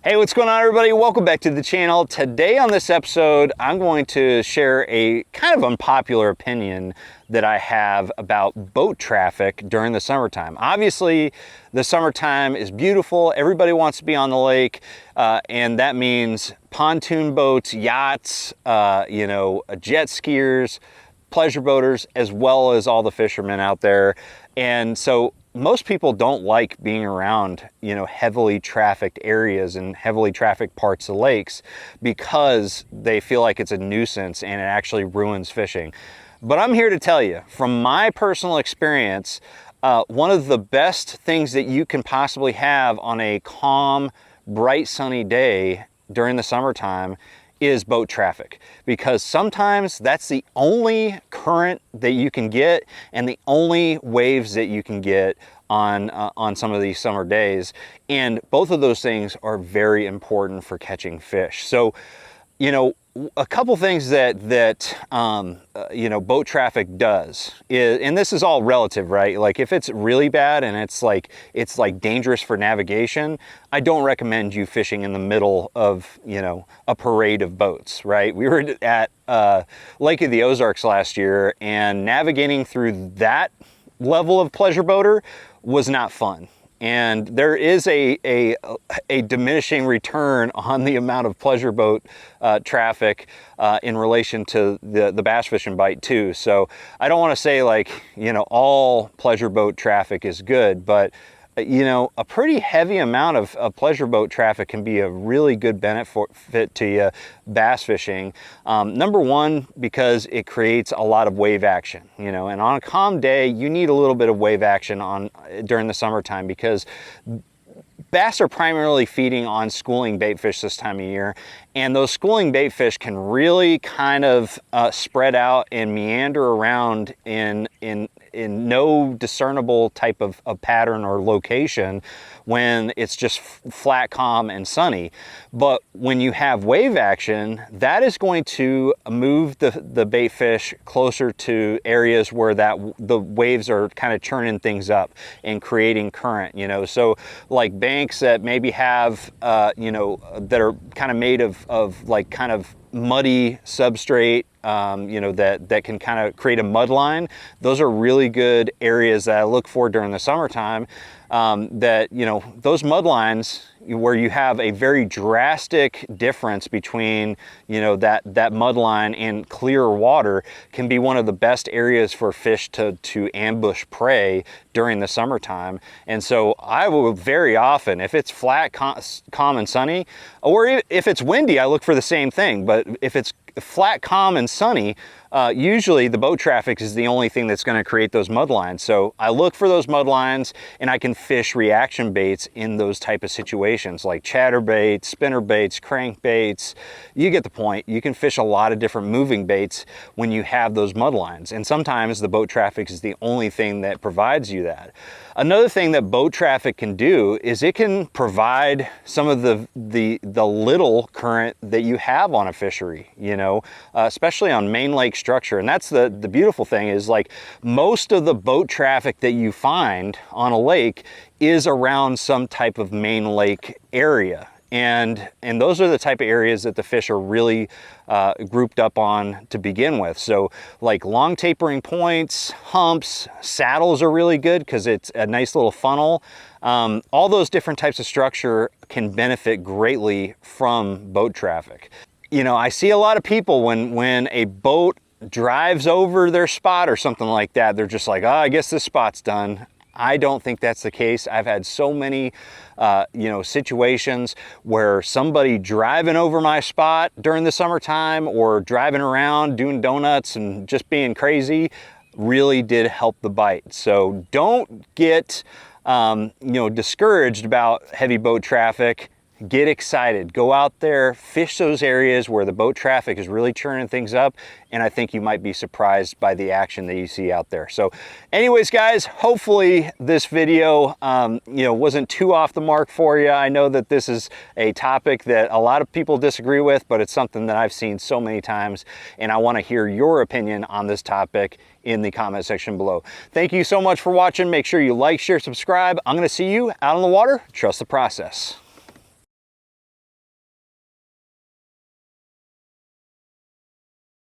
Hey, what's going on, everybody? Welcome back to the channel. Today on this episode, I'm going to share a kind of unpopular opinion that I have about boat traffic during the summertime. Obviously, the summertime is beautiful. Everybody wants to be on the lake, and that means pontoon boats, yachts, jet skiers, pleasure boaters, as well as all the fishermen out there. And so most people don't like being around, heavily trafficked areas and heavily trafficked parts of lakes because they feel like it's a nuisance and it actually ruins fishing. But I'm here to tell you, from my personal experience, one of the best things that you can possibly have on a calm, bright, sunny day during the summertime is boat traffic, because sometimes that's the only current that you can get and the only waves that you can get on some of these summer days. And both of those things are very important for catching fish. So, a couple things that boat traffic does is, and this is all relative, right? Like if it's really bad and it's like dangerous for navigation, I don't recommend you fishing in the middle of, a parade of boats, right? We were at Lake of the Ozarks last year, and navigating through that level of pleasure boater was not fun. And there is a diminishing return on the amount of pleasure boat traffic in relation to the bass fishing bite too. So I don't want to say all pleasure boat traffic is good, but a pretty heavy amount of pleasure boat traffic can be a really good benefit to you bass fishing. Number one, because it creates a lot of wave action, and on a calm day, you need a little bit of wave action during the summertime, because bass are primarily feeding on schooling bait fish this time of year, and those schooling bait fish can really kind of spread out and meander around in no discernible type of pattern or location when it's just flat, calm, and sunny. But when you have wave action, that is going to move the bait fish closer to areas where the waves are kind of churning things up and creating current, So like banks that maybe have, that are kind of made of like kind of muddy substrate, that can kind of create a mud line. Those are really good areas that I look for during the summertime. Those mud lines where you have a very drastic difference between, that mud line and clear water can be one of the best areas for fish to ambush prey during the summertime. And so I will very often, if it's flat, calm and sunny, or if it's windy, I look for the same thing. But if it's flat, calm, and sunny, usually the boat traffic is the only thing that's going to create those mud lines. So I look for those mud lines, and I can fish reaction baits in those type of situations, like chatter baits, spinner baits, crank baits. You get the point. You can fish a lot of different moving baits when you have those mud lines, and sometimes the boat traffic is the only thing that provides you that. Another thing that boat traffic can do is it can provide some of the little current that you have on a fishery, especially on main lake structure. And that's the beautiful thing is, like, most of the boat traffic that you find on a lake is around some type of main lake area. And those are the type of areas that the fish are really grouped up on to begin with. So like long tapering points, humps, saddles are really good because it's a nice little funnel. All those different types of structure can benefit greatly from boat traffic. I see a lot of people when a boat drives over their spot or something like that, they're just like, oh, I guess this spot's done. I don't think that's the case. I've had so many, situations where somebody driving over my spot during the summertime or driving around doing donuts and just being crazy really did help the bite. So don't get, discouraged about heavy boat traffic. Get excited, go out there, fish those areas where the boat traffic is really churning things up, and I think you might be surprised by the action that you see out there. So anyways, guys, hopefully this video wasn't too off the mark for you. I know that this is a topic that a lot of people disagree with, but it's something that I've seen so many times, and I want to hear your opinion on this topic in the comment section below. Thank you so much for watching. Make sure you like, share, subscribe. I'm going to see you out on the water. Trust the process.